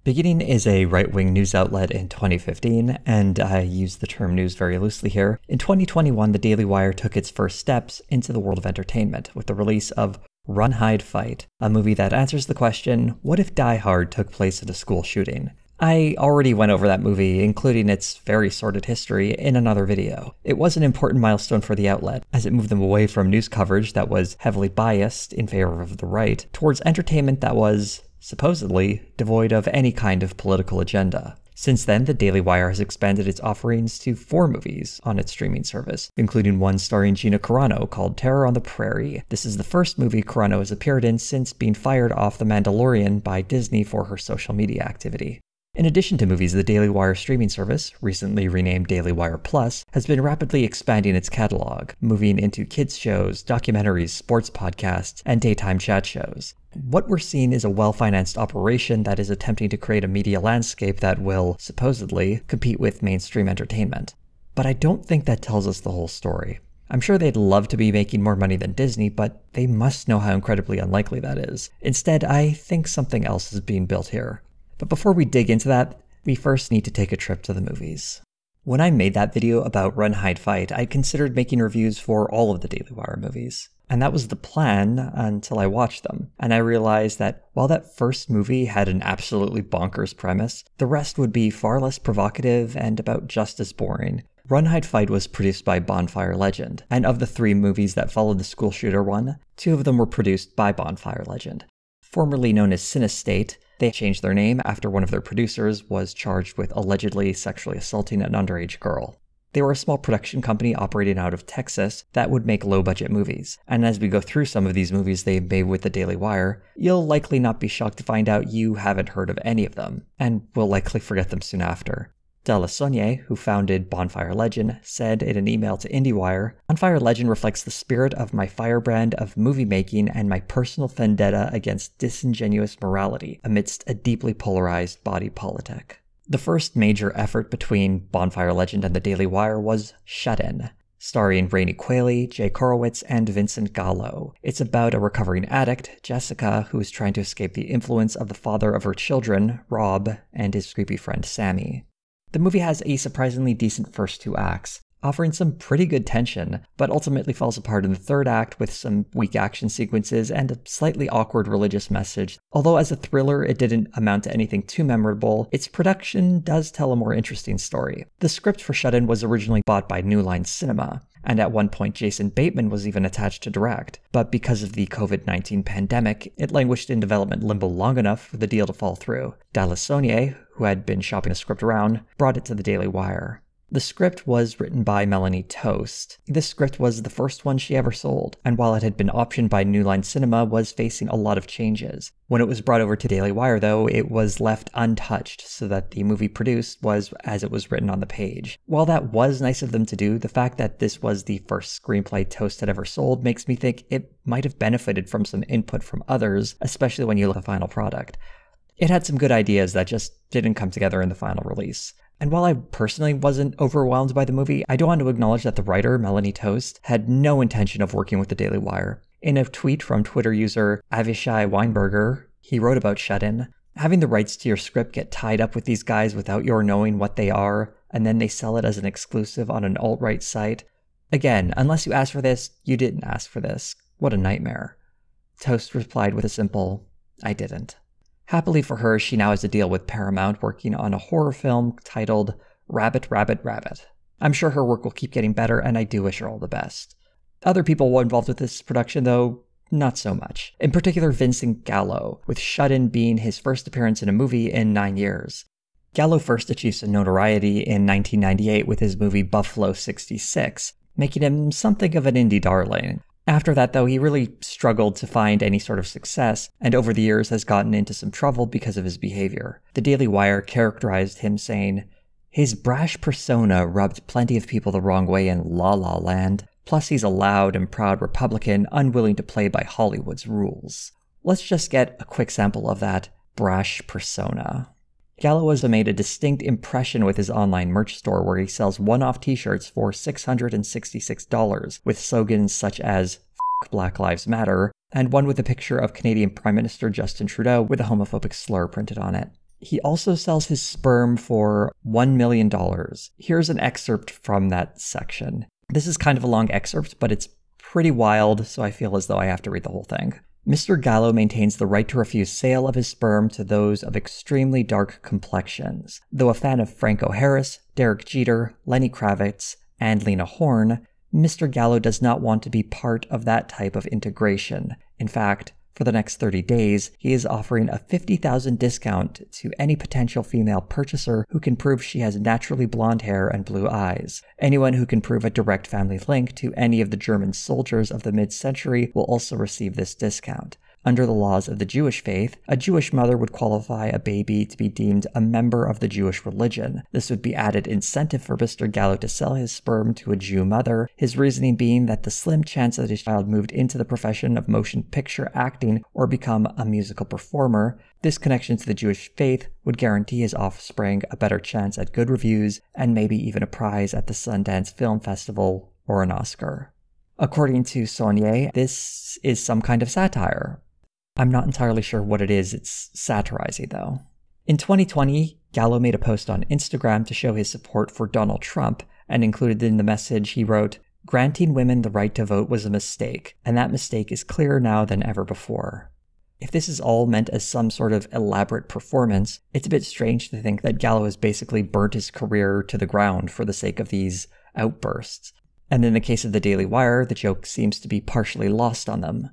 Beginning is a right-wing news outlet in 2015, and I use the term news very loosely here. In 2021, the Daily Wire took its first steps into the world of entertainment with the release of Run, Hide, Fight, a movie that answers the question, what if Die Hard took place at a school shooting? I already went over that movie, including its very sordid history, in another video. It was an important milestone for the outlet, as it moved them away from news coverage that was heavily biased in favor of the right, towards entertainment that was, supposedly, devoid of any kind of political agenda. Since then, the Daily Wire has expanded its offerings to 4 movies on its streaming service, including one starring Gina Carano called Terror on the Prairie. This is the first movie Carano has appeared in since being fired off The Mandalorian by Disney for her social media activity. In addition to movies, the Daily Wire streaming service, recently renamed Daily Wire Plus, has been rapidly expanding its catalog, moving into kids shows, documentaries, sports podcasts, and daytime chat shows. What we're seeing is a well-financed operation that is attempting to create a media landscape that will, supposedly, compete with mainstream entertainment. But I don't think that tells us the whole story. I'm sure they'd love to be making more money than Disney, but they must know how incredibly unlikely that is. Instead, I think something else is being built here. But before we dig into that, we first need to take a trip to the movies. When I made that video about Run, Hide, Fight, I considered making reviews for all of the Daily Wire movies. And that was the plan until I watched them. And I realized that while that first movie had an absolutely bonkers premise, the rest would be far less provocative and about just as boring. Run, Hide, Fight was produced by Bonfire Legend, and of the 3 movies that followed the school shooter one, 2 of them were produced by Bonfire Legend. Formerly known as Cinestate, they changed their name after one of their producers was charged with allegedly sexually assaulting an underage girl. They were a small production company operating out of Texas that would make low-budget movies, and as we go through some of these movies they've made with the Daily Wire, you'll likely not be shocked to find out you haven't heard of any of them, and will likely forget them soon after. De La Saulnier, who founded Bonfire Legend, said in an email to IndieWire, "Bonfire Legend reflects the spirit of my firebrand of movie making and my personal vendetta against disingenuous morality amidst a deeply polarized body politic." The first major effort between Bonfire Legend and the Daily Wire was Shut In, starring Rainey Qualley, Jay Korowitz, and Vincent Gallo. It's about a recovering addict, Jessica, who is trying to escape the influence of the father of her children, Rob, and his creepy friend Sammy. The movie has a surprisingly decent first 2 acts, offering some pretty good tension, but ultimately falls apart in the 3rd act with some weak action sequences and a slightly awkward religious message. Although as a thriller it didn't amount to anything too memorable, its production does tell a more interesting story. The script for Shut In was originally bought by New Line Cinema, and at one point Jason Bateman was even attached to direct, but because of the COVID-19 pandemic, it languished in development limbo long enough for the deal to fall through. De La Saulnier, who had been shopping the script around, brought it to the Daily Wire. The script was written by Melanie Toast. This script was the first one she ever sold, and while it had been optioned by New Line Cinema, was facing a lot of changes. When it was brought over to Daily Wire, though, it was left untouched so that the movie produced was as it was written on the page. While that was nice of them to do, the fact that this was the first screenplay Toast had ever sold makes me think it might have benefited from some input from others, especially when you look at the final product. It had some good ideas that just didn't come together in the final release. And while I personally wasn't overwhelmed by the movie, I do want to acknowledge that the writer, Melanie Toast, had no intention of working with the Daily Wire. In a tweet from Twitter user Avishai Weinberger, he wrote about Shut In, "Having the rights to your script get tied up with these guys without your knowing what they are, and then they sell it as an exclusive on an alt-right site. Again, unless you asked for this, you didn't ask for this. What a nightmare." Toast replied with a simple, "I didn't." Happily for her, she now has a deal with Paramount working on a horror film titled Rabbit, Rabbit, Rabbit. I'm sure her work will keep getting better, and I do wish her all the best. Other people involved with this production, though, not so much. In particular, Vincent Gallo, with Shut In being his first appearance in a movie in 9 years. Gallo first achieved some notoriety in 1998 with his movie Buffalo 66, making him something of an indie darling. After that, though, he really struggled to find any sort of success, and over the years has gotten into some trouble because of his behavior. The Daily Wire characterized him saying, "His brash persona rubbed plenty of people the wrong way in La La Land, plus he's a loud and proud Republican unwilling to play by Hollywood's rules." Let's just get a quick sample of that brash persona. Gallo has made a distinct impression with his online merch store where he sells one-off t-shirts for $666 with slogans such as "F*** Black Lives Matter" and one with a picture of Canadian Prime Minister Justin Trudeau with a homophobic slur printed on it. He also sells his sperm for $1 million. Here's an excerpt from that section. This is kind of a long excerpt, but it's pretty wild, so I feel as though I have to read the whole thing. Mr. Gallo maintains the right to refuse sale of his sperm to those of extremely dark complexions. Though a fan of Franco Harris, Derek Jeter, Lenny Kravitz, and Lena Horne, Mr. Gallo does not want to be part of that type of integration. In fact, for the next 30 days, he is offering a $50,000 discount to any potential female purchaser who can prove she has naturally blonde hair and blue eyes. Anyone who can prove a direct family link to any of the German soldiers of the mid-century will also receive this discount. Under the laws of the Jewish faith, a Jewish mother would qualify a baby to be deemed a member of the Jewish religion. This would be added incentive for Mr. Gallo to sell his sperm to a Jew mother, his reasoning being that the slim chance that his child moved into the profession of motion picture acting or become a musical performer, this connection to the Jewish faith would guarantee his offspring a better chance at good reviews and maybe even a prize at the Sundance Film Festival or an Oscar. According to Saunier, this is some kind of satire. I'm not entirely sure what it is it's satirizing, though. In 2020, Gallo made a post on Instagram to show his support for Donald Trump, and included in the message he wrote, "Granting women the right to vote was a mistake, and that mistake is clearer now than ever before." If this is all meant as some sort of elaborate performance, it's a bit strange to think that Gallo has basically burnt his career to the ground for the sake of these outbursts. And in the case of the Daily Wire, the joke seems to be partially lost on them.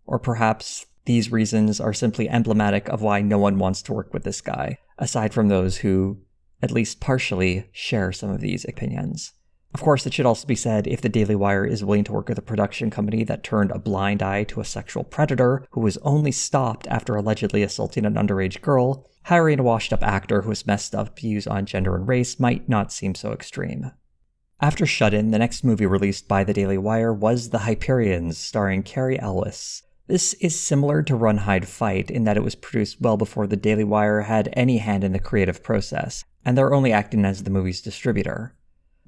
Or perhaps these reasons are simply emblematic of why no one wants to work with this guy, aside from those who, at least partially, share some of these opinions. Of course, it should also be said, if the Daily Wire is willing to work with a production company that turned a blind eye to a sexual predator who was only stopped after allegedly assaulting an underage girl, hiring a washed-up actor who has messed up views on gender and race might not seem so extreme. After Shut-In, the next movie released by the Daily Wire was The Hyperions, starring Cary Elwes. This is similar to Run, Hide, Fight in that it was produced well before the Daily Wire had any hand in the creative process, and they're only acting as the movie's distributor.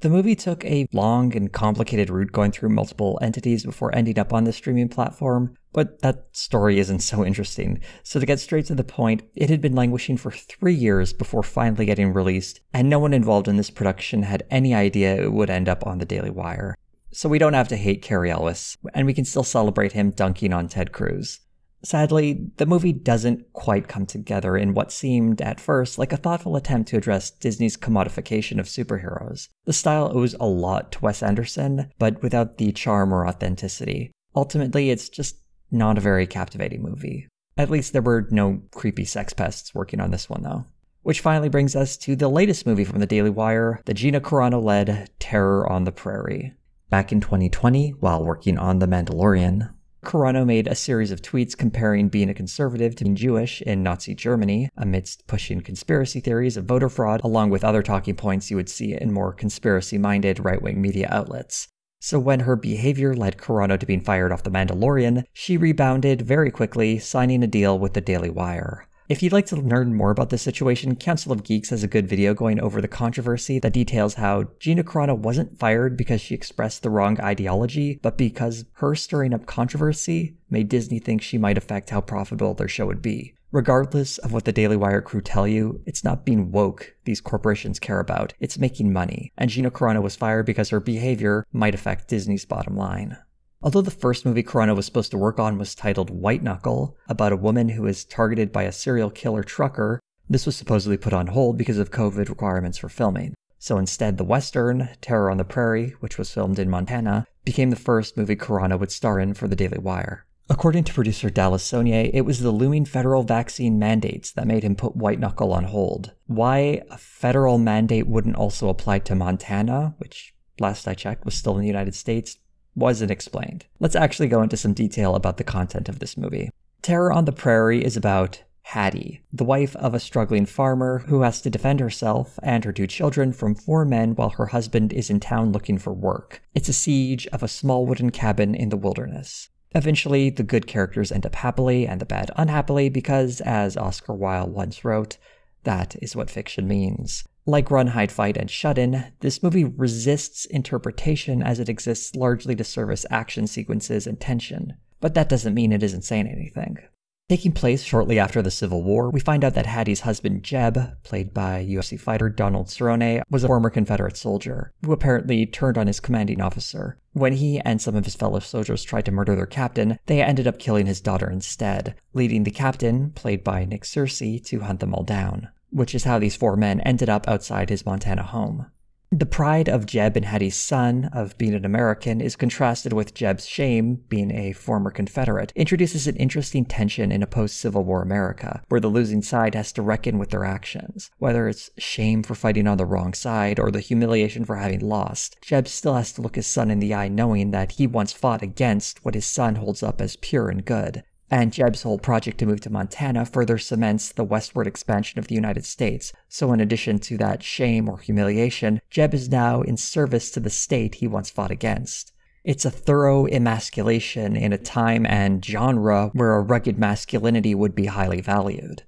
The movie took a long and complicated route going through multiple entities before ending up on the streaming platform, but that story isn't so interesting. So to get straight to the point, it had been languishing for 3 years before finally getting released, and no one involved in this production had any idea it would end up on the Daily Wire. So we don't have to hate Cary Elwes, and we can still celebrate him dunking on Ted Cruz. Sadly, the movie doesn't quite come together in what seemed, at first, like a thoughtful attempt to address Disney's commodification of superheroes. The style owes a lot to Wes Anderson, but without the charm or authenticity. Ultimately, it's just not a very captivating movie. At least there were no creepy sex pests working on this one, though. Which finally brings us to the latest movie from the Daily Wire, the Gina Carano-led Terror on the Prairie. Back in 2020, while working on The Mandalorian, Carano made a series of tweets comparing being a conservative to being Jewish in Nazi Germany, amidst pushing conspiracy theories of voter fraud, along with other talking points you would see in more conspiracy-minded right-wing media outlets. So when her behavior led Carano to being fired off The Mandalorian, she rebounded very quickly, signing a deal with the Daily Wire. If you'd like to learn more about this situation, Council of Geeks has a good video going over the controversy that details how Gina Carano wasn't fired because she expressed the wrong ideology, but because her stirring up controversy made Disney think she might affect how profitable their show would be. Regardless of what the Daily Wire crew tell you, it's not being woke these corporations care about, it's making money, and Gina Carano was fired because her behavior might affect Disney's bottom line. Although the first movie Carano was supposed to work on was titled White Knuckle, about a woman who is targeted by a serial killer trucker, this was supposedly put on hold because of COVID requirements for filming. So instead, the Western, Terror on the Prairie, which was filmed in Montana, became the first movie Carano would star in for the Daily Wire. According to producer Dallas Saunier, it was the looming federal vaccine mandates that made him put White Knuckle on hold. Why a federal mandate wouldn't also apply to Montana, which last I checked was still in the United States, wasn't explained. Let's actually go into some detail about the content of this movie. Terror on the Prairie is about Hattie, the wife of a struggling farmer who has to defend herself and her 2 children from 4 men while her husband is in town looking for work. It's a siege of a small wooden cabin in the wilderness. Eventually, the good characters end up happily and the bad unhappily because, as Oscar Wilde once wrote, that is what fiction means. Like Run, Hide, Fight, and Shut-In, this movie resists interpretation as it exists largely to service action sequences and tension. But that doesn't mean it isn't saying anything. Taking place shortly after the Civil War, we find out that Hattie's husband Jeb, played by UFC fighter Donald Cerrone, was a former Confederate soldier, who apparently turned on his commanding officer. When he and some of his fellow soldiers tried to murder their captain, they ended up killing his daughter instead, leading the captain, played by Nick Searcy, to hunt them all down, which is how these 4 men ended up outside his Montana home. The pride of Jeb and Hattie's son of being an American is contrasted with Jeb's shame, being a former Confederate, introduces an interesting tension in a post-Civil War America, where the losing side has to reckon with their actions. Whether it's shame for fighting on the wrong side or the humiliation for having lost, Jeb still has to look his son in the eye knowing that he once fought against what his son holds up as pure and good. And Jeb's whole project to move to Montana further cements the westward expansion of the United States. So in addition to that shame or humiliation, Jeb is now in service to the state he once fought against. It's a thorough emasculation in a time and genre where a rugged masculinity would be highly valued.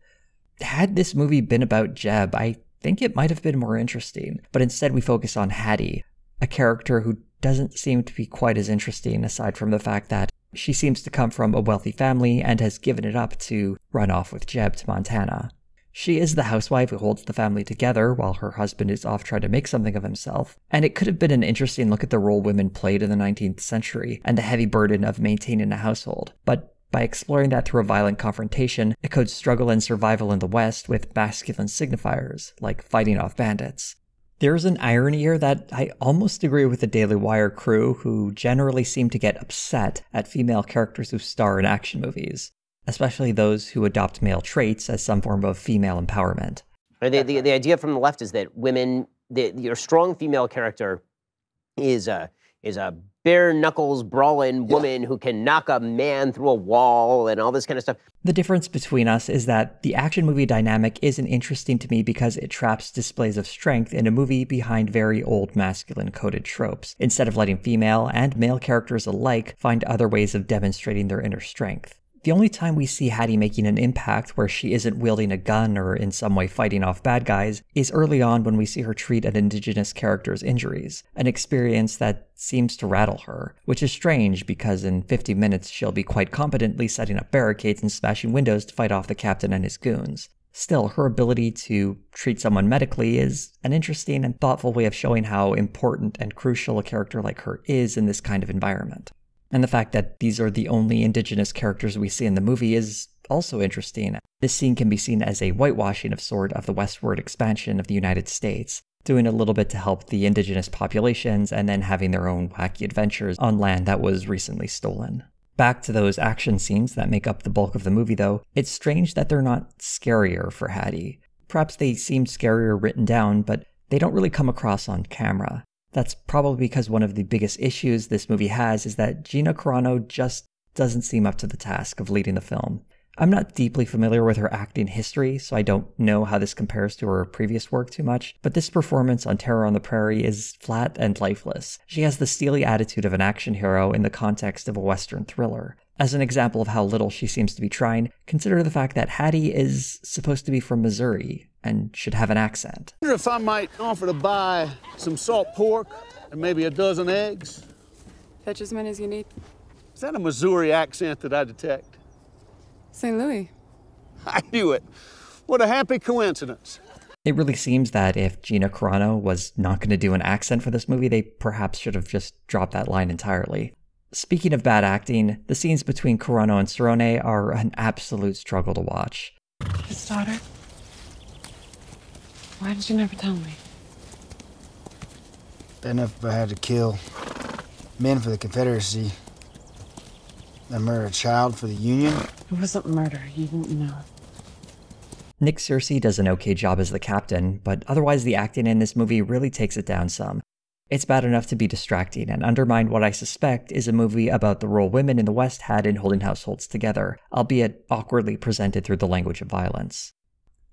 Had this movie been about Jeb, I think it might have been more interesting, but instead we focus on Hattie, a character who doesn't seem to be quite as interesting aside from the fact that she seems to come from a wealthy family and has given it up to run off with Jeb to Montana. She is the housewife who holds the family together while her husband is off trying to make something of himself, and it could have been an interesting look at the role women played in the 19th century and the heavy burden of maintaining a household. But by exploring that through a violent confrontation, it could struggle and survival in the West with masculine signifiers, like fighting off bandits. There's an irony here that I almost agree with the Daily Wire crew, who generally seem to get upset at female characters who star in action movies, especially those who adopt male traits as some form of female empowerment. The idea from the left is that women, your strong female character is a bare knuckles brawling woman who can knock a man through a wall and all this kind of stuff. The difference between us is that the action movie dynamic isn't interesting to me because it traps displays of strength in a movie behind very old masculine coded tropes, instead of letting female and male characters alike find other ways of demonstrating their inner strength. The only time we see Hattie making an impact where she isn't wielding a gun or in some way fighting off bad guys is early on when we see her treat an indigenous character's injuries, an experience that seems to rattle her, which is strange because in 50 minutes she'll be quite competently setting up barricades and smashing windows to fight off the captain and his goons. Still, her ability to treat someone medically is an interesting and thoughtful way of showing how important and crucial a character like her is in this kind of environment. And the fact that these are the only indigenous characters we see in the movie is also interesting. This scene can be seen as a whitewashing of sort of the westward expansion of the United States, doing a little bit to help the indigenous populations and then having their own wacky adventures on land that was recently stolen. Back to those action scenes that make up the bulk of the movie though, it's strange that they're not scarier for Hattie. Perhaps they seemed scarier written down, but they don't really come across on camera. That's probably because one of the biggest issues this movie has is that Gina Carano just doesn't seem up to the task of leading the film. I'm not deeply familiar with her acting history, so I don't know how this compares to her previous work too much, but this performance on Terror on the Prairie is flat and lifeless. She has the steely attitude of an action hero in the context of a Western thriller. As an example of how little she seems to be trying, consider the fact that Hattie is supposed to be from Missouri and should have an accent. I wonder if I might offer to buy some salt pork and maybe a dozen eggs. Fetch as many as you need. Is that a Missouri accent that I detect? St. Louis. I knew it. What a happy coincidence. It really seems that if Gina Carano was not going to do an accent for this movie, they perhaps should have just dropped that line entirely. Speaking of bad acting, the scenes between Carano and Cerrone are an absolute struggle to watch. His daughter? Why did you never tell me? Bad enough if I had to kill men for the Confederacy, then murder a child for the Union. It wasn't murder. You didn't know. Nick Searcy does an okay job as the captain, but otherwise the acting in this movie really takes it down some. It's bad enough to be distracting and undermine what I suspect is a movie about the role women in the West had in holding households together, albeit awkwardly presented through the language of violence.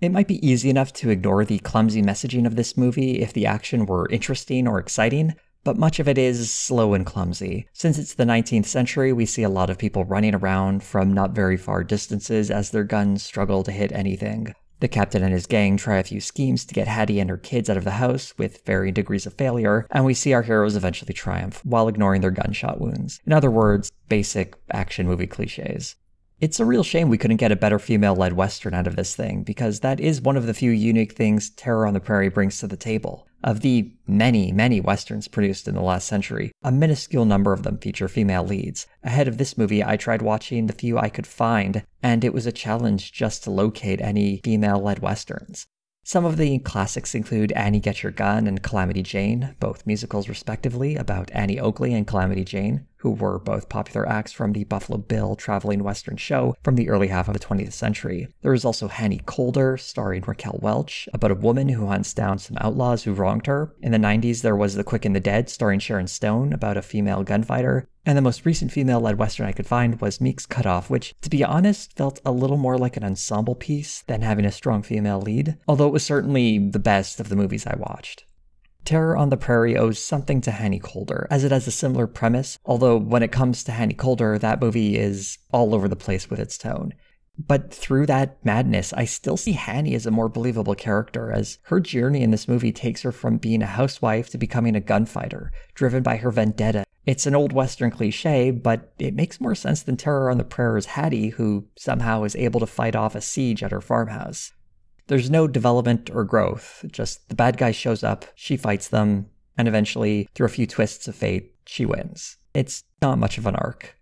It might be easy enough to ignore the clumsy messaging of this movie if the action were interesting or exciting, but much of it is slow and clumsy. Since it's the 19th century, we see a lot of people running around from not very far distances as their guns struggle to hit anything. The captain and his gang try a few schemes to get Hattie and her kids out of the house with varying degrees of failure, and we see our heroes eventually triumph while ignoring their gunshot wounds. In other words, basic action movie cliches. It's a real shame we couldn't get a better female-led Western out of this thing, because that is one of the few unique things Terror on the Prairie brings to the table. Of the many, many Westerns produced in the last century, a minuscule number of them feature female leads. Ahead of this movie, I tried watching the few I could find, and it was a challenge just to locate any female-led Westerns. Some of the classics include Annie Get Your Gun and Calamity Jane, both musicals respectively about Annie Oakley and Calamity Jane, who were both popular acts from the Buffalo Bill traveling Western show from the early half of the 20th century. There is also Hannie Colder, starring Raquel Welch, about a woman who hunts down some outlaws who wronged her. In the 90s, there was The Quick and the Dead, starring Sharon Stone, about a female gunfighter. And the most recent female-led Western I could find was Meek's Cutoff, which, to be honest, felt a little more like an ensemble piece than having a strong female lead, although it was certainly the best of the movies I watched. Terror on the Prairie owes something to Hannie Colder, as it has a similar premise, although when it comes to Hannie Colder, that movie is all over the place with its tone. But through that madness, I still see Hannie as a more believable character, as her journey in this movie takes her from being a housewife to becoming a gunfighter, driven by her vendetta. It's an old Western cliche, but it makes more sense than Terror on the Prairie's Hattie, who somehow is able to fight off a siege at her farmhouse. There's no development or growth, just the bad guy shows up, she fights them, and eventually, through a few twists of fate, she wins. It's not much of an arc.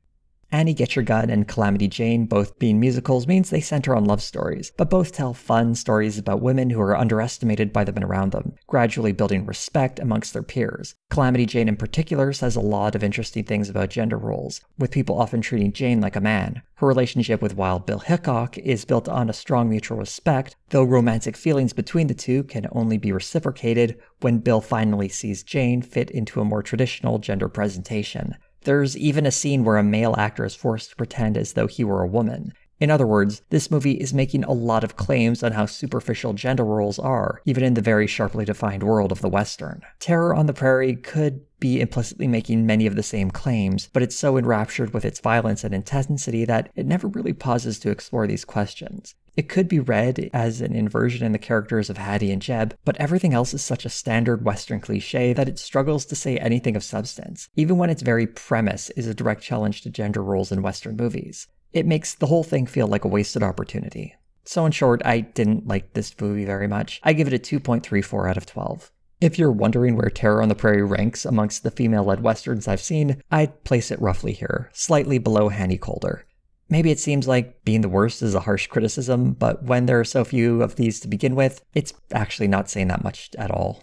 Annie Get Your Gun and Calamity Jane, both being musicals, means they center on love stories, but both tell fun stories about women who are underestimated by the men around them, gradually building respect amongst their peers. Calamity Jane in particular says a lot of interesting things about gender roles, with people often treating Jane like a man. Her relationship with Wild Bill Hickok is built on a strong mutual respect, though romantic feelings between the two can only be reciprocated when Bill finally sees Jane fit into a more traditional gender presentation. There's even a scene where a male actor is forced to pretend as though he were a woman. In other words, this movie is making a lot of claims on how superficial gender roles are, even in the very sharply defined world of the Western. Terror on the Prairie could be implicitly making many of the same claims, but it's so enraptured with its violence and intensity that it never really pauses to explore these questions. It could be read as an inversion in the characters of Hattie and Jeb, but everything else is such a standard Western cliche that it struggles to say anything of substance, even when its very premise is a direct challenge to gender roles in Western movies. It makes the whole thing feel like a wasted opportunity. So in short, I didn't like this movie very much. I give it a 2.34 out of 12. If you're wondering where Terror on the Prairie ranks amongst the female-led Westerns I've seen, I'd place it roughly here, slightly below Hannie Colder. Maybe it seems like being the worst is a harsh criticism, but when there are so few of these to begin with, it's actually not saying that much at all.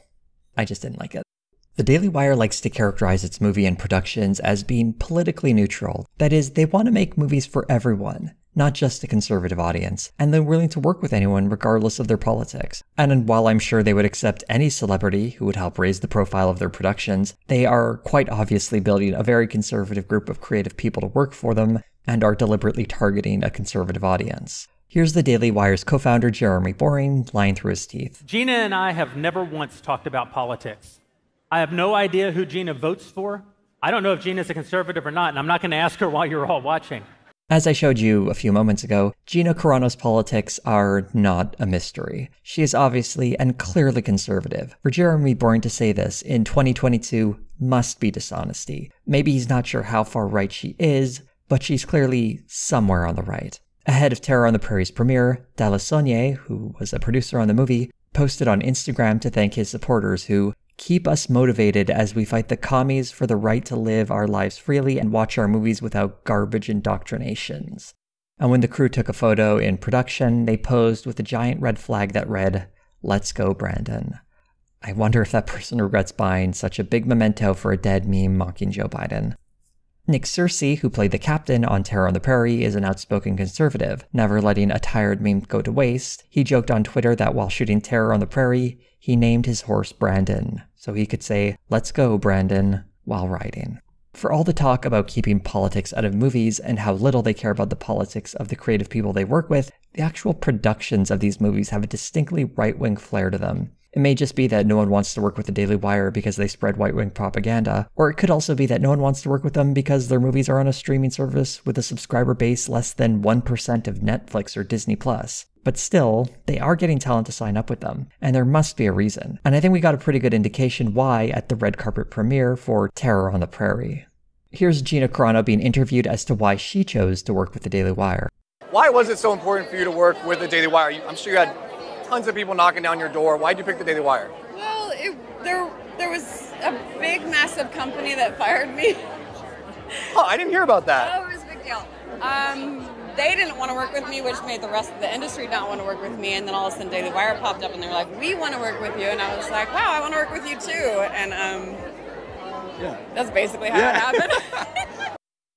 I just didn't like it. The Daily Wire likes to characterize its movie and productions as being politically neutral. That is, they want to make movies for everyone, not just a conservative audience, and they're willing to work with anyone regardless of their politics. And while I'm sure they would accept any celebrity who would help raise the profile of their productions, they are quite obviously building a very conservative group of creative people to work for them, and are deliberately targeting a conservative audience. Here's the Daily Wire's co-founder Jeremy Boring lying through his teeth. Gina and I have never once talked about politics. I have no idea who Gina votes for. I don't know if Gina's a conservative or not, and I'm not going to ask her while you're all watching. As I showed you a few moments ago, Gina Carano's politics are not a mystery. She is obviously and clearly conservative. For Jeremy Boring to say this in 2022 must be dishonesty. Maybe he's not sure how far right she is, but she's clearly somewhere on the right. Ahead of Terror on the Prairie's premiere, Dellasogne, who was a producer on the movie, posted on Instagram to thank his supporters who keep us motivated as we fight the commies for the right to live our lives freely and watch our movies without garbage indoctrinations. And when the crew took a photo in production, they posed with a giant red flag that read, "Let's go, Brandon." I wonder if that person regrets buying such a big memento for a dead meme mocking Joe Biden. Nick Searcy, who played the captain on Terror on the Prairie, is an outspoken conservative, never letting a tired meme go to waste. He joked on Twitter that while shooting Terror on the Prairie, he named his horse Brandon, so he could say, "Let's go, Brandon," while riding. For all the talk about keeping politics out of movies and how little they care about the politics of the creative people they work with, the actual productions of these movies have a distinctly right-wing flair to them. It may just be that no one wants to work with the Daily Wire because they spread right-wing propaganda, or it could also be that no one wants to work with them because their movies are on a streaming service with a subscriber base less than 1% of Netflix or Disney+. But still, they are getting talent to sign up with them, and there must be a reason. And I think we got a pretty good indication why at the red carpet premiere for Terror on the Prairie. Here's Gina Carano being interviewed as to why she chose to work with the Daily Wire. Why was it so important for you to work with the Daily Wire? I'm sure you had tons of people knocking down your door. Why did you pick the Daily Wire? Well, there was a big, massive company that fired me. Oh, I didn't hear about that. Oh, it was a big deal. They didn't want to work with me, which made the rest of the industry not want to work with me. And then all of a sudden, Daily Wire popped up, and they were like, "We want to work with you." And I was like, "Wow, I want to work with you too." And that's basically how it happened.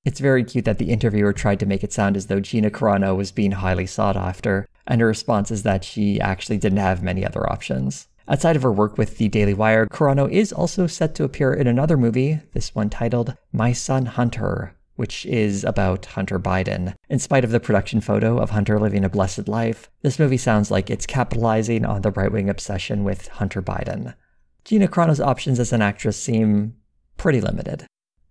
It's very cute that the interviewer tried to make it sound as though Gina Carano was being highly sought after, and her response is that she actually didn't have many other options. Outside of her work with the Daily Wire, Carano is also set to appear in another movie, this one titled My Son Hunter, which is about Hunter Biden. In spite of the production photo of Hunter living a blessed life, this movie sounds like it's capitalizing on the right-wing obsession with Hunter Biden. Gina Carano's options as an actress seem pretty limited.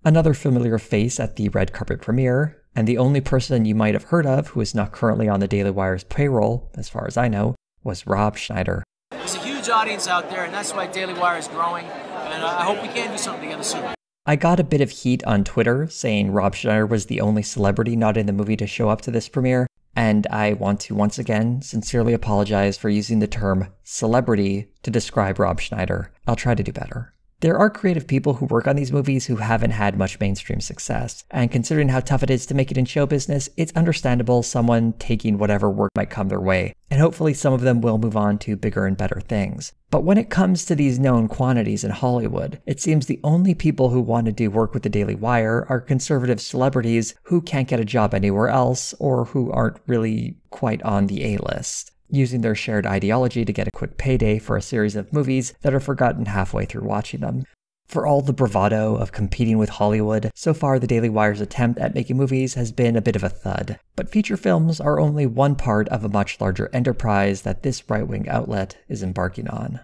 Another familiar face at the red carpet premiere, and the only person you might have heard of who is not currently on the Daily Wire's payroll, as far as I know, was Rob Schneider. There's a huge audience out there, and that's why Daily Wire is growing, and I hope we can do something together soon. I got a bit of heat on Twitter saying Rob Schneider was the only celebrity not in the movie to show up to this premiere, and I want to once again sincerely apologize for using the term celebrity to describe Rob Schneider. I'll try to do better. There are creative people who work on these movies who haven't had much mainstream success, and considering how tough it is to make it in show business, it's understandable someone taking whatever work might come their way, and hopefully some of them will move on to bigger and better things. But when it comes to these known quantities in Hollywood, it seems the only people who want to do work with the Daily Wire are conservative celebrities who can't get a job anywhere else, or who aren't really quite on the A-list, using their shared ideology to get a quick payday for a series of movies that are forgotten halfway through watching them. For all the bravado of competing with Hollywood, so far the Daily Wire's attempt at making movies has been a bit of a thud. But feature films are only one part of a much larger enterprise that this right-wing outlet is embarking on.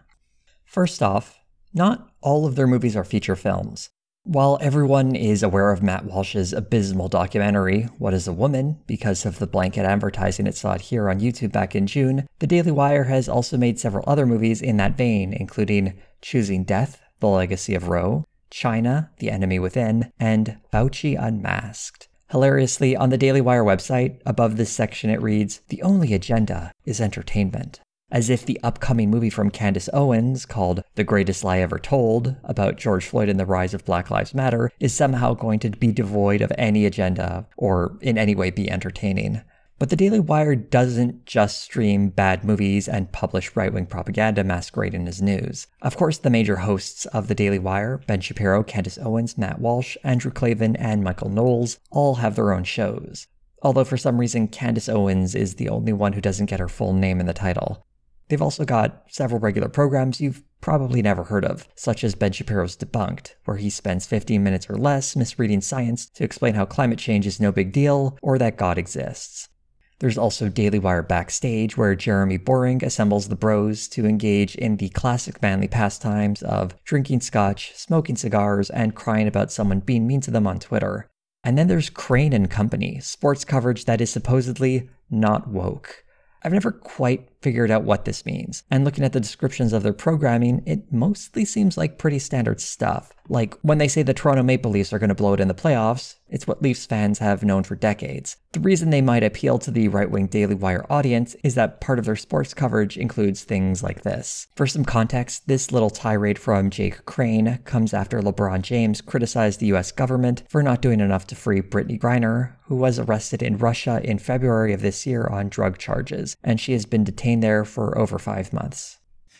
First off, not all of their movies are feature films. While everyone is aware of Matt Walsh's abysmal documentary, What is a Woman, because of the blanket advertising it saw here on YouTube back in June, the Daily Wire has also made several other movies in that vein, including Choosing Death, The Legacy of Roe, China, The Enemy Within, and Fauci Unmasked. Hilariously, on the Daily Wire website, above this section it reads, "The only agenda is entertainment." As if the upcoming movie from Candace Owens, called The Greatest Lie Ever Told, about George Floyd and the rise of Black Lives Matter, is somehow going to be devoid of any agenda or in any way be entertaining. But the Daily Wire doesn't just stream bad movies and publish right-wing propaganda masquerading as news. Of course, the major hosts of the Daily Wire, Ben Shapiro, Candace Owens, Matt Walsh, Andrew Klavan, and Michael Knowles, all have their own shows. Although for some reason, Candace Owens is the only one who doesn't get her full name in the title. They've also got several regular programs you've probably never heard of, such as Ben Shapiro's Debunked, where he spends 15 minutes or less misreading science to explain how climate change is no big deal or that God exists. There's also Daily Wire Backstage, where Jeremy Boring assembles the bros to engage in the classic manly pastimes of drinking scotch, smoking cigars, and crying about someone being mean to them on Twitter. And then there's Crane and Company, sports coverage that is supposedly not woke. I've never quite figured out what this means, and looking at the descriptions of their programming, it mostly seems like pretty standard stuff. Like, when they say the Toronto Maple Leafs are going to blow it in the playoffs, it's what Leafs fans have known for decades. The reason they might appeal to the right-wing Daily Wire audience is that part of their sports coverage includes things like this. For some context, this little tirade from Jake Crane comes after LeBron James criticized the US government for not doing enough to free Brittany Griner, who was arrested in Russia in February of this year on drug charges, and she has been detained there for over 5 months.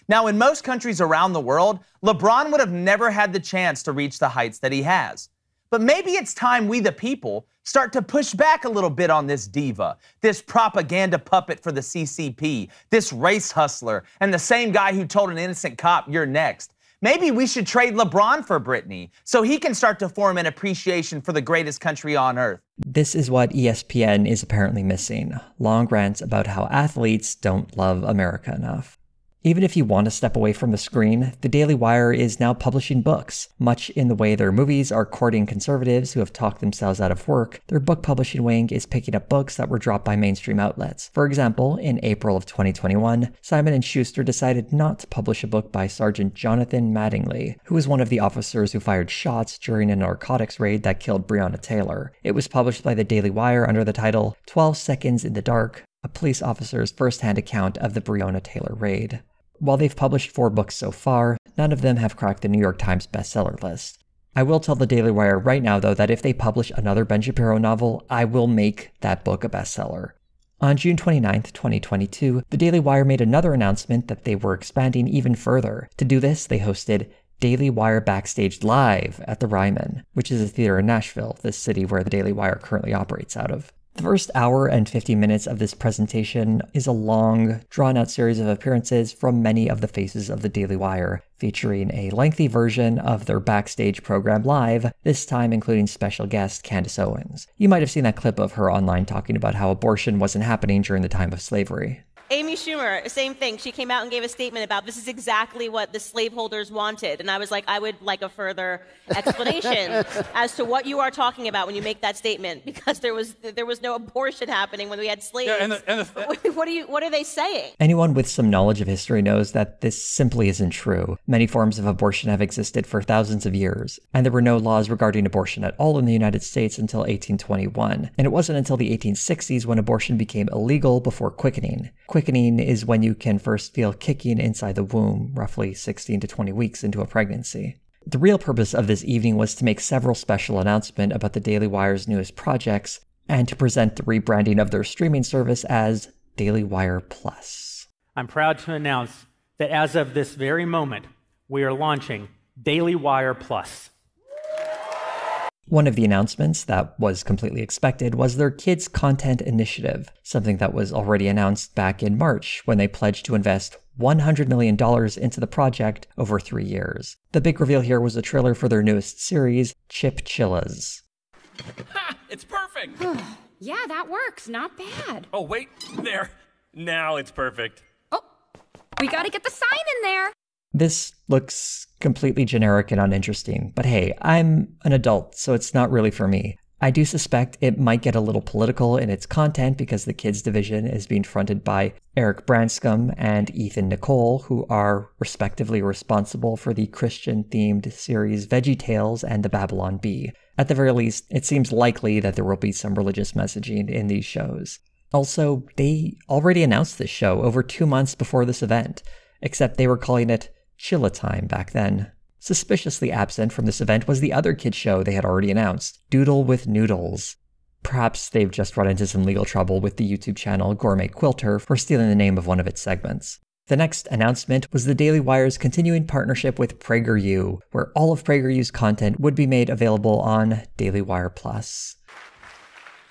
Now, in most countries around the world, LeBron would have never had the chance to reach the heights that he has. But maybe it's time we, the people, start to push back a little bit on this diva, this propaganda puppet for the CCP, this race hustler, and the same guy who told an innocent cop, "You're next." Maybe we should trade LeBron for Brittany so he can start to form an appreciation for the greatest country on earth. This is what ESPN is apparently missing. Long rants about how athletes don't love America enough. Even if you want to step away from the screen, the Daily Wire is now publishing books. Much in the way their movies are courting conservatives who have talked themselves out of work, their book publishing wing is picking up books that were dropped by mainstream outlets. For example, in April of 2021, Simon & Schuster decided not to publish a book by Sergeant Jonathan Mattingly, who was one of the officers who fired shots during a narcotics raid that killed Breonna Taylor. It was published by the Daily Wire under the title 12 Seconds in the Dark, a police officer's first-hand account of the Breonna Taylor raid. While they've published 4 books so far, none of them have cracked the New York Times bestseller list. I will tell the Daily Wire right now, though, that if they publish another Ben Shapiro novel, I will make that book a bestseller. On June 29, 2022, the Daily Wire made another announcement that they were expanding even further. To do this, they hosted Daily Wire Backstage Live at the Ryman, which is a theater in Nashville, the city where the Daily Wire currently operates out of. The first hour and 50 minutes of this presentation is a long, drawn-out series of appearances from many of the faces of the Daily Wire, featuring a lengthy version of their backstage program live, this time including special guest Candace Owens. You might have seen that clip of her online talking about how abortion wasn't happening during the time of slavery. Amy Schumer, same thing. She came out and gave a statement about this is exactly what the slaveholders wanted. And I was like, I would like a further explanation as to what you are talking about when you make that statement, because there was no abortion happening when we had slaves. Yeah, what are they saying? Anyone with some knowledge of history knows that this simply isn't true. Many forms of abortion have existed for thousands of years, and there were no laws regarding abortion at all in the United States until 1821. And it wasn't until the 1860s when abortion became illegal before quickening. Quickening is when you can first feel kicking inside the womb, roughly 16 to 20 weeks into a pregnancy. The real purpose of this evening was to make several special announcements about the Daily Wire's newest projects, and to present the rebranding of their streaming service as Daily Wire Plus. I'm proud to announce that as of this very moment, we are launching Daily Wire Plus. One of the announcements that was completely expected was their Kids Content Initiative, something that was already announced back in March when they pledged to invest $100 million into the project over 3 years. The big reveal here was a trailer for their newest series, Chip-Chillas. Ha! It's perfect! Yeah, that works. Not bad. Oh, wait. There. Now it's perfect. Oh, we gotta get the sign in there. This looks completely generic and uninteresting, but hey, I'm an adult, so it's not really for me. I do suspect it might get a little political in its content because the kids division is being fronted by Eric Branscombe and Ethan Nicolle, who are respectively responsible for the Christian-themed series VeggieTales and The Babylon Bee. At the very least, it seems likely that there will be some religious messaging in these shows. Also, they already announced this show over 2 months before this event, except they were calling it Chilla Time back then. Suspiciously absent from this event was the other kids show they had already announced, Doodle with Noodles. Perhaps they've just run into some legal trouble with the YouTube channel Gourmet Quilter for stealing the name of one of its segments. The next announcement was the Daily Wire's continuing partnership with PragerU, where all of PragerU's content would be made available on Daily Wire Plus.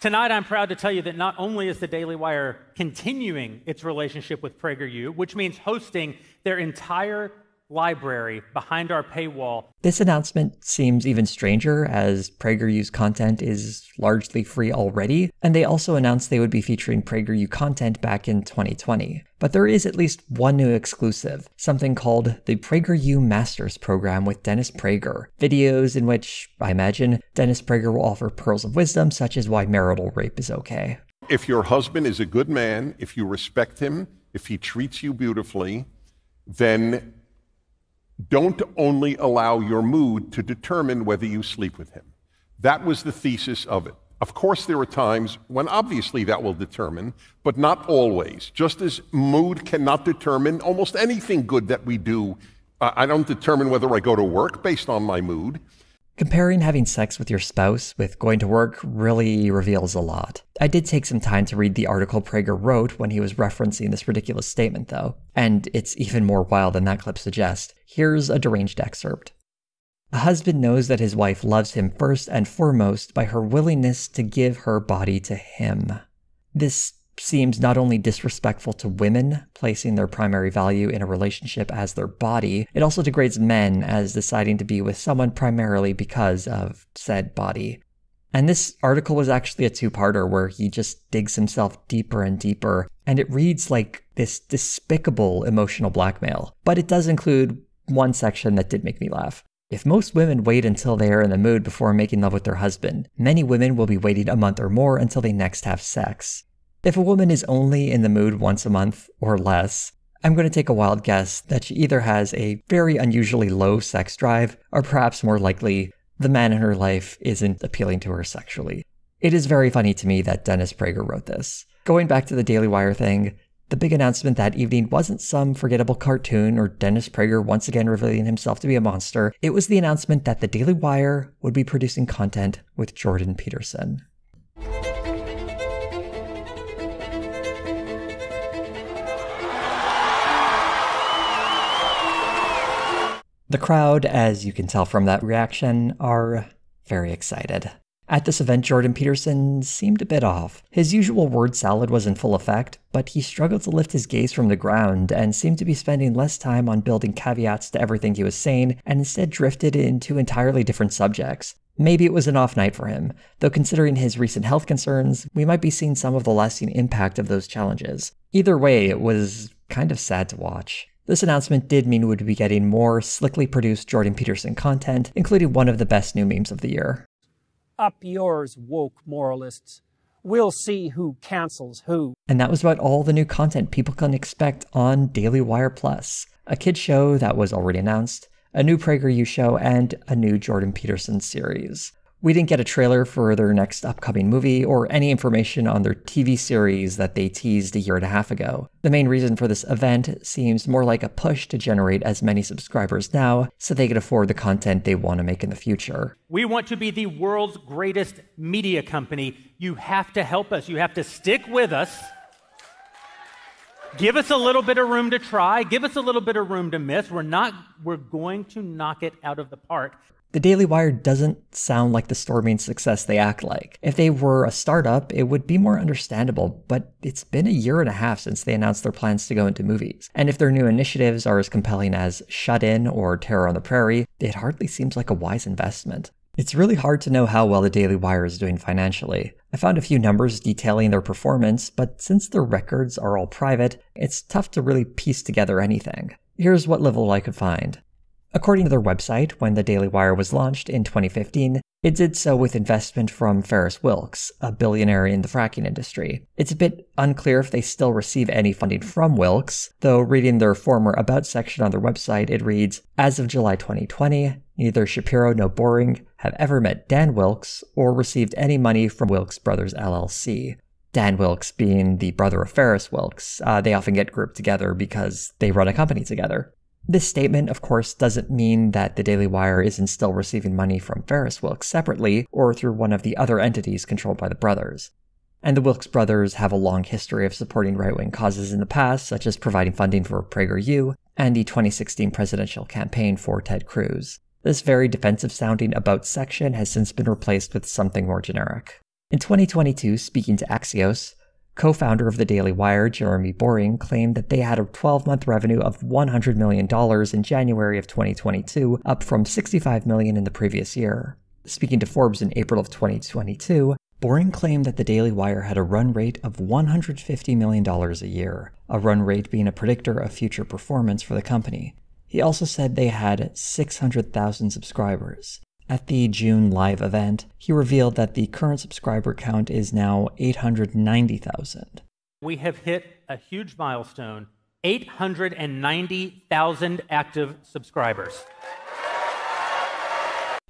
Tonight, I'm proud to tell you that not only is the Daily Wire continuing its relationship with PragerU, which means hosting their entire library behind our paywall. This announcement seems even stranger as PragerU's content is largely free already, and they also announced they would be featuring PragerU content back in 2020. But there is at least one new exclusive, something called the PragerU Masters Program with Dennis Prager, videos in which, I imagine, Dennis Prager will offer pearls of wisdom such as why marital rape is okay. If your husband is a good man, if you respect him, if he treats you beautifully, then don't only allow your mood to determine whether you sleep with him. That was the thesis of it. Of course, there are times when obviously that will determine, but not always. Just as mood cannot determine almost anything good that we do. I don't determine whether I go to work based on my mood. Comparing having sex with your spouse with going to work really reveals a lot. I did take some time to read the article Prager wrote when he was referencing this ridiculous statement, though, and it's even more wild than that clip suggests. Here's a deranged excerpt. A husband knows that his wife loves him first and foremost by her willingness to give her body to him. This seems not only disrespectful to women, placing their primary value in a relationship as their body, it also degrades men as deciding to be with someone primarily because of said body. And this article was actually a two-parter where he just digs himself deeper and deeper, and it reads like this despicable emotional blackmail. But it does include one section that did make me laugh. If most women wait until they are in the mood before making love with their husband, many women will be waiting a month or more until they next have sex. If a woman is only in the mood once a month or less, I'm going to take a wild guess that she either has a very unusually low sex drive, or perhaps more likely, the man in her life isn't appealing to her sexually. It is very funny to me that Dennis Prager wrote this. Going back to the Daily Wire thing, the big announcement that evening wasn't some forgettable cartoon or Dennis Prager once again revealing himself to be a monster. It was the announcement that the Daily Wire would be producing content with Jordan Peterson. The crowd, as you can tell from that reaction, are very excited. At this event, Jordan Peterson seemed a bit off. His usual word salad was in full effect, but he struggled to lift his gaze from the ground and seemed to be spending less time on building caveats to everything he was saying and instead drifted into entirely different subjects. Maybe it was an off night for him, though considering his recent health concerns, we might be seeing some of the lasting impact of those challenges. Either way, it was kind of sad to watch. This announcement did mean we would be getting more slickly produced Jordan Peterson content, including one of the best new memes of the year. Up yours, woke moralists. We'll see who cancels who. And that was about all the new content people can expect on Daily Wire Plus. A kids show that was already announced, a new PragerU show, and a new Jordan Peterson series. We didn't get a trailer for their next upcoming movie or any information on their TV series that they teased a year and a half ago. The main reason for this event seems more like a push to generate as many subscribers now so they can afford the content they want to make in the future. We want to be the world's greatest media company. You have to help us. You have to stick with us. Give us a little bit of room to try. Give us a little bit of room to miss. We're going to knock it out of the park. The Daily Wire doesn't sound like the storming success they act like. If they were a startup, it would be more understandable, but it's been a year and a half since they announced their plans to go into movies. And if their new initiatives are as compelling as Shut In or Terror on the Prairie, it hardly seems like a wise investment. It's really hard to know how well the Daily Wire is doing financially. I found a few numbers detailing their performance, but since their records are all private, it's tough to really piece together anything. Here's what little I could find. According to their website, when the Daily Wire was launched in 2015, it did so with investment from Ferris Wilks, a billionaire in the fracking industry. It's a bit unclear if they still receive any funding from Wilks, though reading their former About section on their website, it reads, as of July 2020, neither Shapiro nor Boring have ever met Dan Wilks or received any money from Wilks Brothers LLC. Dan Wilks being the brother of Ferris Wilks. They often get grouped together because they run a company together. This statement, of course, doesn't mean that the Daily Wire isn't still receiving money from Ferris Wilks separately or through one of the other entities controlled by the brothers. And the Wilks brothers have a long history of supporting right-wing causes in the past, such as providing funding for PragerU and the 2016 presidential campaign for Ted Cruz. This very defensive-sounding About section has since been replaced with something more generic. In 2022, speaking to Axios, co-founder of the Daily Wire, Jeremy Boring, claimed that they had a 12-month revenue of $100 million in January of 2022, up from $65 million in the previous year. Speaking to Forbes in April of 2022, Boring claimed that the Daily Wire had a run rate of $150 million a year, a run rate being a predictor of future performance for the company. He also said they had 600,000 subscribers. At the June live event, he revealed that the current subscriber count is now 890,000. We have hit a huge milestone, 890,000 active subscribers.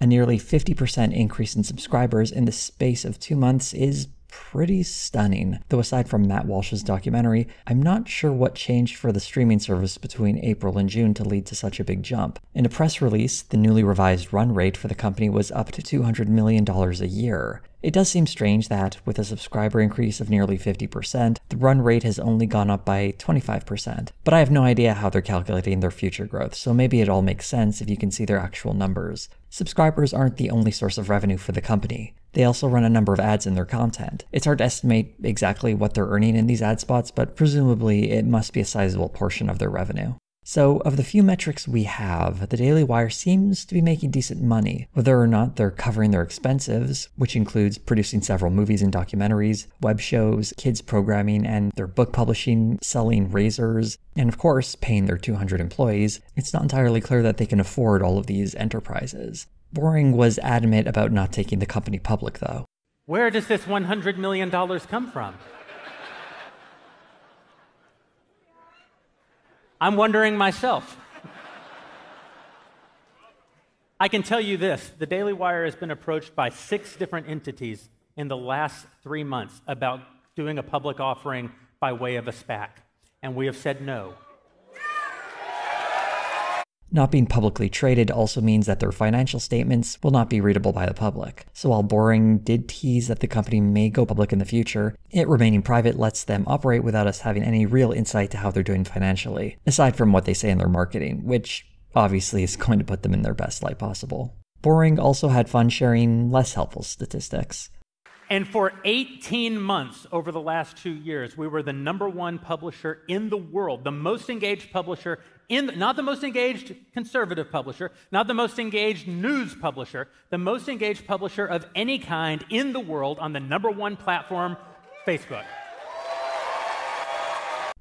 A nearly 50% increase in subscribers in the space of 2 months is pretty stunning. Though aside from Matt Walsh's documentary, I'm not sure what changed for the streaming service between April and June to lead to such a big jump. In a press release, the newly revised run rate for the company was up to $200 million a year. It does seem strange that, with a subscriber increase of nearly 50%, the run rate has only gone up by 25%. But I have no idea how they're calculating their future growth, so maybe it all makes sense if you can see their actual numbers. Subscribers aren't the only source of revenue for the company. They also run a number of ads in their content. It's hard to estimate exactly what they're earning in these ad spots, but presumably it must be a sizable portion of their revenue. So, of the few metrics we have, the Daily Wire seems to be making decent money. Whether or not they're covering their expenses, which includes producing several movies and documentaries, web shows, kids programming, and their book publishing, selling razors, and of course, paying their 200 employees, it's not entirely clear that they can afford all of these enterprises. Boring was adamant about not taking the company public, though. Where does this $100 million come from? I'm wondering myself. I can tell you this, the Daily Wire has been approached by 6 different entities in the last 3 months about doing a public offering by way of a SPAC, and we have said no. Not being publicly traded also means that their financial statements will not be readable by the public. So while Boring did tease that the company may go public in the future, it remaining private lets them operate without us having any real insight to how they're doing financially, aside from what they say in their marketing, which obviously is going to put them in their best light possible. Boring also had fun sharing less helpful statistics. And for 18 months over the last 2 years, we were the #1 publisher in the world, the most engaged publisher not the most engaged conservative publisher, not the most engaged news publisher, the most engaged publisher of any kind in the world on the #1 platform, Facebook.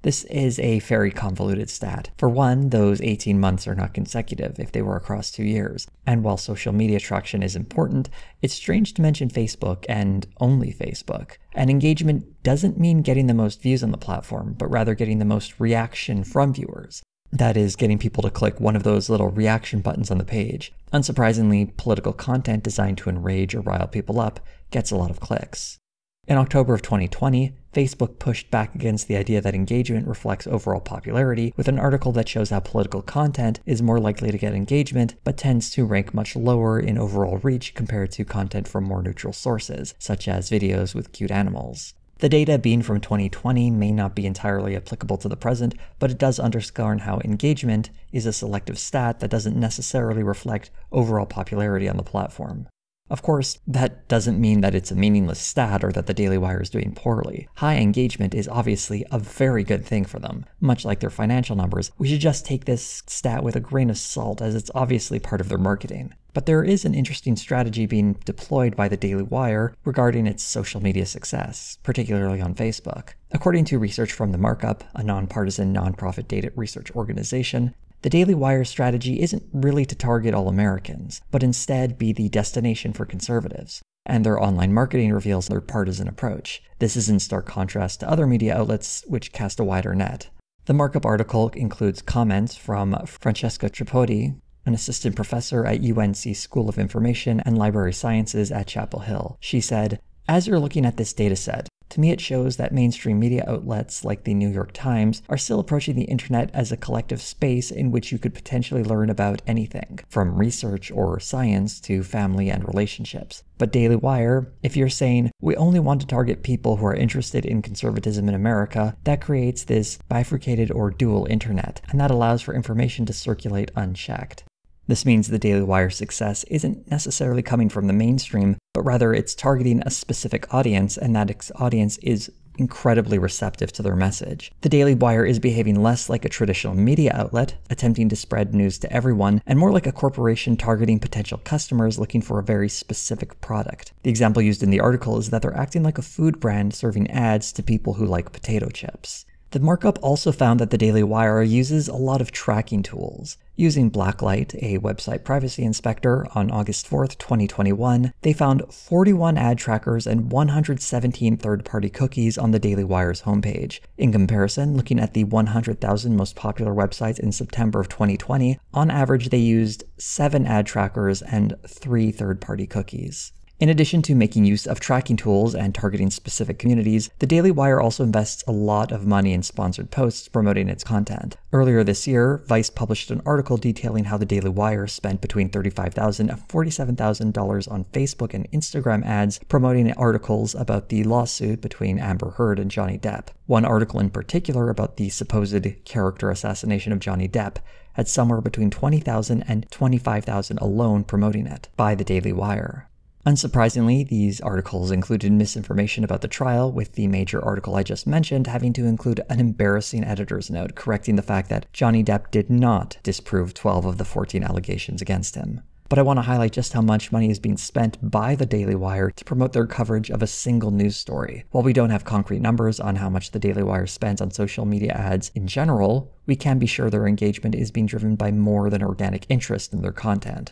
This is a very convoluted stat. For one, those 18 months are not consecutive if they were across 2 years. And while social media traction is important, it's strange to mention Facebook and only Facebook. And engagement doesn't mean getting the most views on the platform, but rather getting the most reaction from viewers. That is, getting people to click one of those little reaction buttons on the page. Unsurprisingly, political content designed to enrage or rile people up gets a lot of clicks. In October of 2020, Facebook pushed back against the idea that engagement reflects overall popularity with an article that shows how political content is more likely to get engagement, but tends to rank much lower in overall reach compared to content from more neutral sources, such as videos with cute animals. The data being from 2020 may not be entirely applicable to the present, but it does underscore how engagement is a selective stat that doesn't necessarily reflect overall popularity on the platform. Of course, that doesn't mean that it's a meaningless stat or that the Daily Wire is doing poorly. High engagement is obviously a very good thing for them. Much like their financial numbers, we should just take this stat with a grain of salt as it's obviously part of their marketing. But there is an interesting strategy being deployed by the Daily Wire regarding its social media success, particularly on Facebook. According to research from The Markup, a nonpartisan nonprofit data research organization, the Daily Wire strategy isn't really to target all Americans, but instead be the destination for conservatives. And their online marketing reveals their partisan approach. This is in stark contrast to other media outlets which cast a wider net. The Markup article includes comments from Francesca Tripodi, an assistant professor at UNC School of Information and Library Sciences at Chapel Hill. She said, "As you're looking at this dataset, to me it shows that mainstream media outlets like the New York Times are still approaching the internet as a collective space in which you could potentially learn about anything, from research or science to family and relationships. But Daily Wire, if you're saying, we only want to target people who are interested in conservatism in America, that creates this bifurcated or dual internet, and that allows for information to circulate unchecked." This means the Daily Wire's success isn't necessarily coming from the mainstream, but rather it's targeting a specific audience, and that audience is incredibly receptive to their message. The Daily Wire is behaving less like a traditional media outlet, attempting to spread news to everyone, and more like a corporation targeting potential customers looking for a very specific product. The example used in the article is that they're acting like a food brand serving ads to people who like potato chips. The Markup also found that the Daily Wire uses a lot of tracking tools. Using Blacklight, a website privacy inspector, on August 4th, 2021, they found 41 ad trackers and 117 third-party cookies on the Daily Wire's homepage. In comparison, looking at the 100,000 most popular websites in September of 2020, on average they used 7 ad trackers and 3 third-party cookies. In addition to making use of tracking tools and targeting specific communities, the Daily Wire also invests a lot of money in sponsored posts promoting its content. Earlier this year, Vice published an article detailing how the Daily Wire spent between $35,000 and $47,000 on Facebook and Instagram ads promoting articles about the lawsuit between Amber Heard and Johnny Depp. One article in particular about the supposed character assassination of Johnny Depp had somewhere between $20,000 and $25,000 alone promoting it by the Daily Wire. Unsurprisingly, these articles included misinformation about the trial, with the major article I just mentioned having to include an embarrassing editor's note correcting the fact that Johnny Depp did not disprove 12 of the 14 allegations against him. But I want to highlight just how much money is being spent by the Daily Wire to promote their coverage of a single news story. While we don't have concrete numbers on how much the Daily Wire spends on social media ads in general, we can be sure their engagement is being driven by more than organic interest in their content.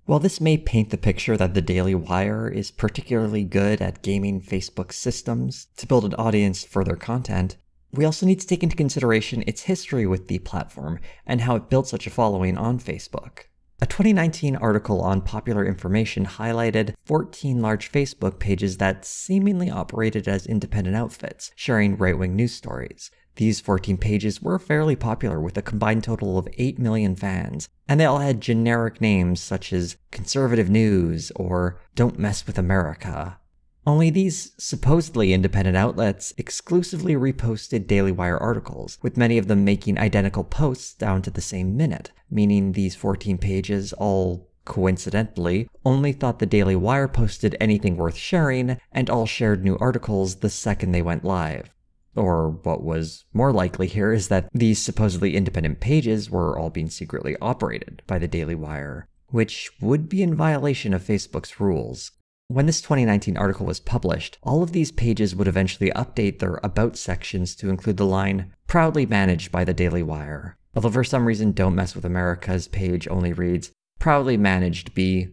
While this may paint the picture that the Daily Wire is particularly good at gaming Facebook's systems to build an audience for their content, we also need to take into consideration its history with the platform and how it built such a following on Facebook. A 2019 article on Popular Information highlighted 14 large Facebook pages that seemingly operated as independent outfits, sharing right-wing news stories. These 14 pages were fairly popular with a combined total of 8 million fans, and they all had generic names such as Conservative News or Don't Mess with America. Only these supposedly independent outlets exclusively reposted Daily Wire articles, with many of them making identical posts down to the same minute, meaning these 14 pages all coincidentally only thought the Daily Wire posted anything worth sharing, and all shared new articles the second they went live. Or what was more likely here is that these supposedly independent pages were all being secretly operated by the Daily Wire, which would be in violation of Facebook's rules. When this 2019 article was published, all of these pages would eventually update their About sections to include the line, "Proudly managed by the Daily Wire." Although for some reason Don't Mess with America's page only reads, "Proudly managed B."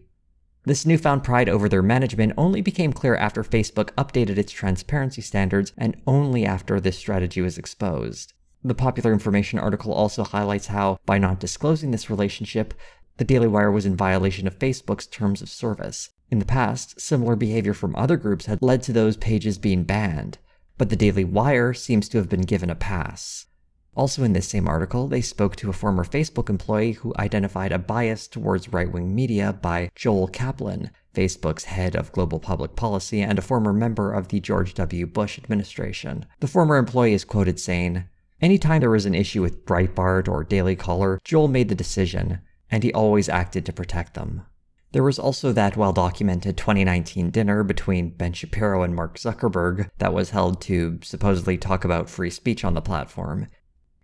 This newfound pride over their management only became clear after Facebook updated its transparency standards and only after this strategy was exposed. The Popular Information article also highlights how, by not disclosing this relationship, the Daily Wire was in violation of Facebook's terms of service. In the past, similar behavior from other groups had led to those pages being banned, but the Daily Wire seems to have been given a pass. Also in this same article, they spoke to a former Facebook employee who identified a bias towards right-wing media by Joel Kaplan, Facebook's head of global public policy and a former member of the George W. Bush administration. The former employee is quoted saying, "Anytime there was an issue with Breitbart or Daily Caller, Joel made the decision, and he always acted to protect them." There was also that well-documented 2019 dinner between Ben Shapiro and Mark Zuckerberg that was held to supposedly talk about free speech on the platform.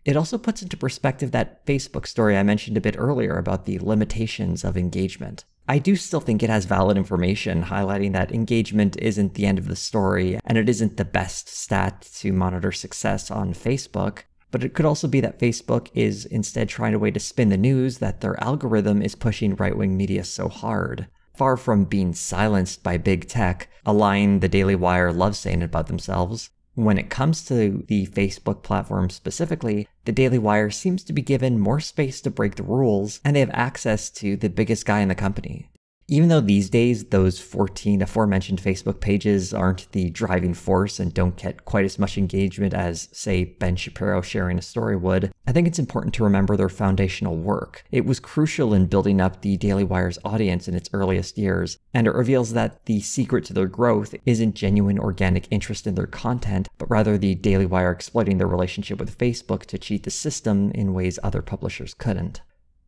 It also puts into perspective that Facebook story I mentioned a bit earlier about the limitations of engagement. I do still think it has valid information highlighting that engagement isn't the end of the story and it isn't the best stat to monitor success on Facebook, but it could also be that Facebook is instead trying a way to spin the news that their algorithm is pushing right-wing media so hard. Far from being silenced by big tech, a line the Daily Wire loves saying about themselves, when it comes to the Facebook platform specifically, the Daily Wire seems to be given more space to break the rules, and they have access to the biggest guy in the company. Even though these days those 14 aforementioned Facebook pages aren't the driving force and don't get quite as much engagement as, say, Ben Shapiro sharing a story would, I think it's important to remember their foundational work. It was crucial in building up the Daily Wire's audience in its earliest years, and it reveals that the secret to their growth isn't genuine organic interest in their content, but rather the Daily Wire exploiting their relationship with Facebook to cheat the system in ways other publishers couldn't.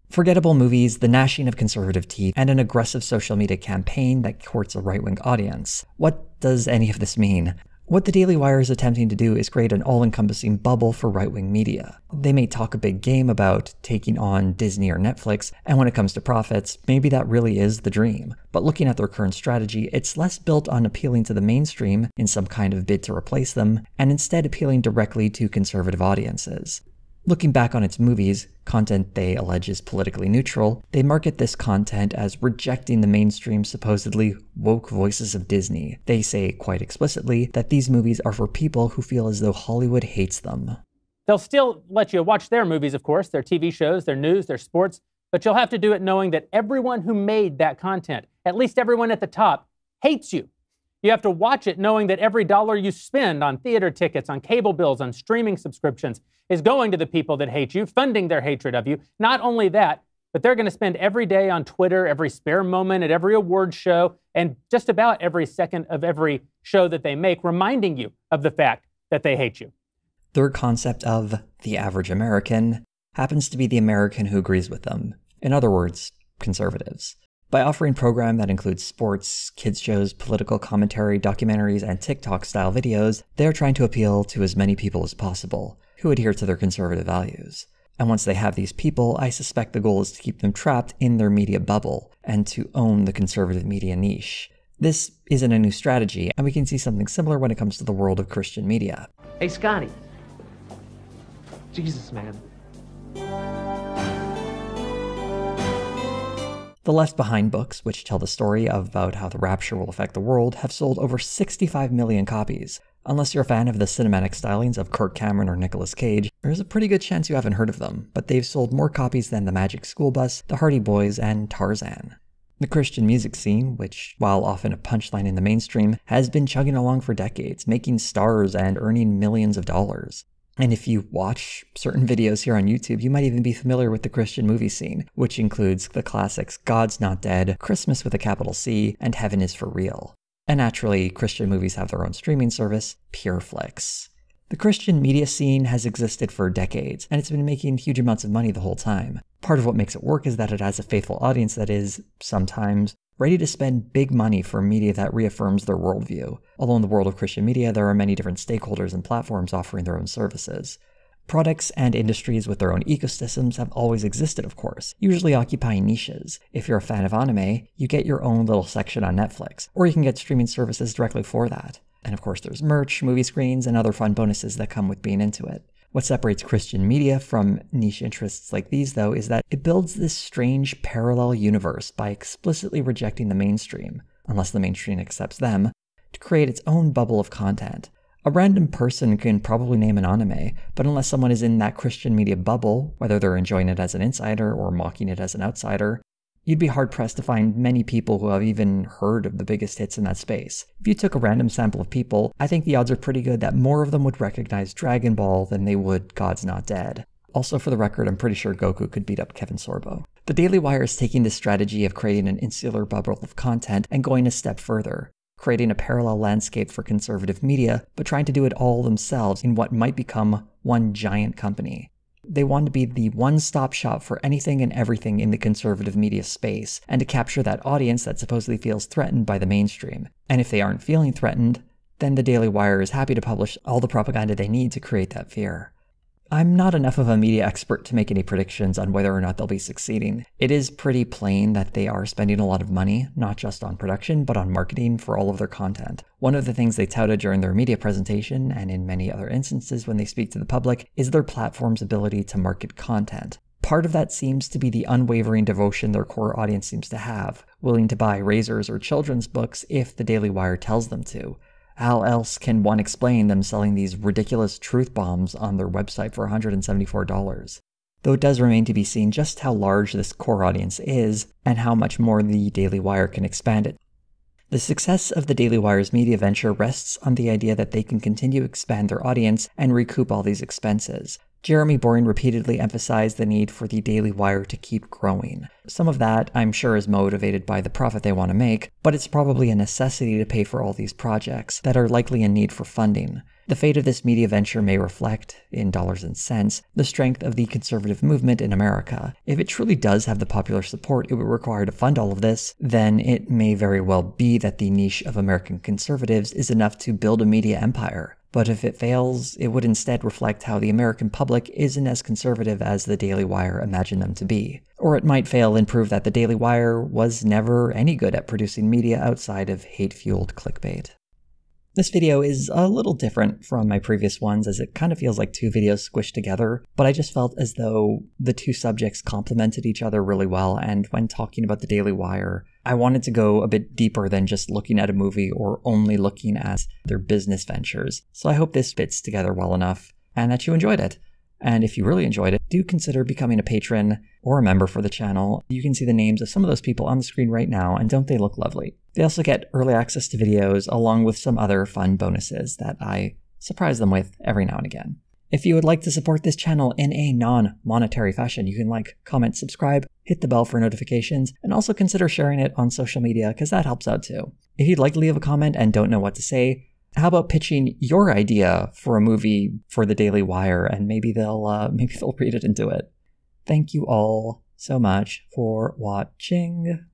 Forgettable movies, the gnashing of conservative teeth, and an aggressive social media campaign that courts a right-wing audience. What does any of this mean? What the Daily Wire is attempting to do is create an all-encompassing bubble for right-wing media. They may talk a big game about taking on Disney or Netflix, and when it comes to profits, maybe that really is the dream. But looking at their current strategy, it's less built on appealing to the mainstream in some kind of bid to replace them, and instead appealing directly to conservative audiences. Looking back on its movies, content they allege is politically neutral, they market this content as rejecting the mainstream supposedly woke voices of Disney. They say quite explicitly that these movies are for people who feel as though Hollywood hates them. They'll still let you watch their movies, of course, their TV shows, their news, their sports, but you'll have to do it knowing that everyone who made that content, at least everyone at the top, hates you. You have to watch it knowing that every dollar you spend on theater tickets, on cable bills, on streaming subscriptions is going to the people that hate you, funding their hatred of you. Not only that, but they're going to spend every day on Twitter, every spare moment at every award show, and just about every second of every show that they make, reminding you of the fact that they hate you. Their concept of the average American happens to be the American who agrees with them. In other words, conservatives. By offering a program that includes sports, kids shows, political commentary, documentaries, and TikTok-style videos, they are trying to appeal to as many people as possible who adhere to their conservative values. And once they have these people, I suspect the goal is to keep them trapped in their media bubble and to own the conservative media niche. This isn't a new strategy, and we can see something similar when it comes to the world of Christian media. Hey, Scotty. Jesus, man. The Left Behind books, which tell the story about how the rapture will affect the world, have sold over 65 million copies. Unless you're a fan of the cinematic stylings of Kirk Cameron or Nicolas Cage, there's a pretty good chance you haven't heard of them, but they've sold more copies than The Magic School Bus, The Hardy Boys, and Tarzan. The Christian music scene, which, while often a punchline in the mainstream, has been chugging along for decades, making stars and earning millions of dollars. And if you watch certain videos here on YouTube, you might even be familiar with the Christian movie scene, which includes the classics God's Not Dead, Christmas with a capital C, and Heaven is for Real. And naturally, Christian movies have their own streaming service, PureFlix. The Christian media scene has existed for decades, and it's been making huge amounts of money the whole time. Part of what makes it work is that it has a faithful audience that is, sometimes, ready to spend big money for media that reaffirms their worldview. Although in the world of Christian media, there are many different stakeholders and platforms offering their own services. Products and industries with their own ecosystems have always existed, of course, usually occupying niches. If you're a fan of anime, you get your own little section on Netflix, or you can get streaming services directly for that. And of course there's merch, movie screens, and other fun bonuses that come with being into it. What separates Christian media from niche interests like these, though, is that it builds this strange parallel universe by explicitly rejecting the mainstream, unless the mainstream accepts them, to create its own bubble of content. A random person can probably name an anime, but unless someone is in that Christian media bubble, whether they're enjoying it as an insider or mocking it as an outsider, you'd be hard-pressed to find many people who have even heard of the biggest hits in that space. If you took a random sample of people, I think the odds are pretty good that more of them would recognize Dragon Ball than they would God's Not Dead. Also, for the record, I'm pretty sure Goku could beat up Kevin Sorbo. The Daily Wire is taking this strategy of creating an insular bubble of content and going a step further, creating a parallel landscape for conservative media, but trying to do it all themselves in what might become one giant company. They want to be the one-stop shop for anything and everything in the conservative media space, and to capture that audience that supposedly feels threatened by the mainstream. And if they aren't feeling threatened, then the Daily Wire is happy to publish all the propaganda they need to create that fear. I'm not enough of a media expert to make any predictions on whether or not they'll be succeeding. It is pretty plain that they are spending a lot of money, not just on production, but on marketing for all of their content. One of the things they touted during their media presentation, and in many other instances when they speak to the public, is their platform's ability to market content. Part of that seems to be the unwavering devotion their core audience seems to have, willing to buy razors or children's books if the Daily Wire tells them to. How else can one explain them selling these ridiculous truth bombs on their website for $174? Though it does remain to be seen just how large this core audience is, and how much more the Daily Wire can expand it. The success of the Daily Wire's media venture rests on the idea that they can continue to expand their audience and recoup all these expenses. Jeremy Boring repeatedly emphasized the need for the Daily Wire to keep growing. Some of that, I'm sure, is motivated by the profit they want to make, but it's probably a necessity to pay for all these projects that are likely in need for funding. The fate of this media venture may reflect, in dollars and cents, the strength of the conservative movement in America. If it truly does have the popular support it would require to fund all of this, then it may very well be that the niche of American conservatives is enough to build a media empire. But if it fails, it would instead reflect how the American public isn't as conservative as the Daily Wire imagined them to be. Or it might fail and prove that the Daily Wire was never any good at producing media outside of hate-fueled clickbait. This video is a little different from my previous ones, as it kind of feels like two videos squished together, but I just felt as though the two subjects complemented each other really well, and when talking about the Daily Wire, I wanted to go a bit deeper than just looking at a movie or only looking at their business ventures. So I hope this fits together well enough, and that you enjoyed it. And if you really enjoyed it, do consider becoming a patron or a member for the channel. You can see the names of some of those people on the screen right now, and don't they look lovely? They also get early access to videos along with some other fun bonuses that I surprise them with every now and again. If you would like to support this channel in a non-monetary fashion, you can like, comment, subscribe, hit the bell for notifications, and also consider sharing it on social media because that helps out too. If you'd like to leave a comment and don't know what to say, how about pitching your idea for a movie for the Daily Wire, and maybe they'll read it and do it. Thank you all so much for watching.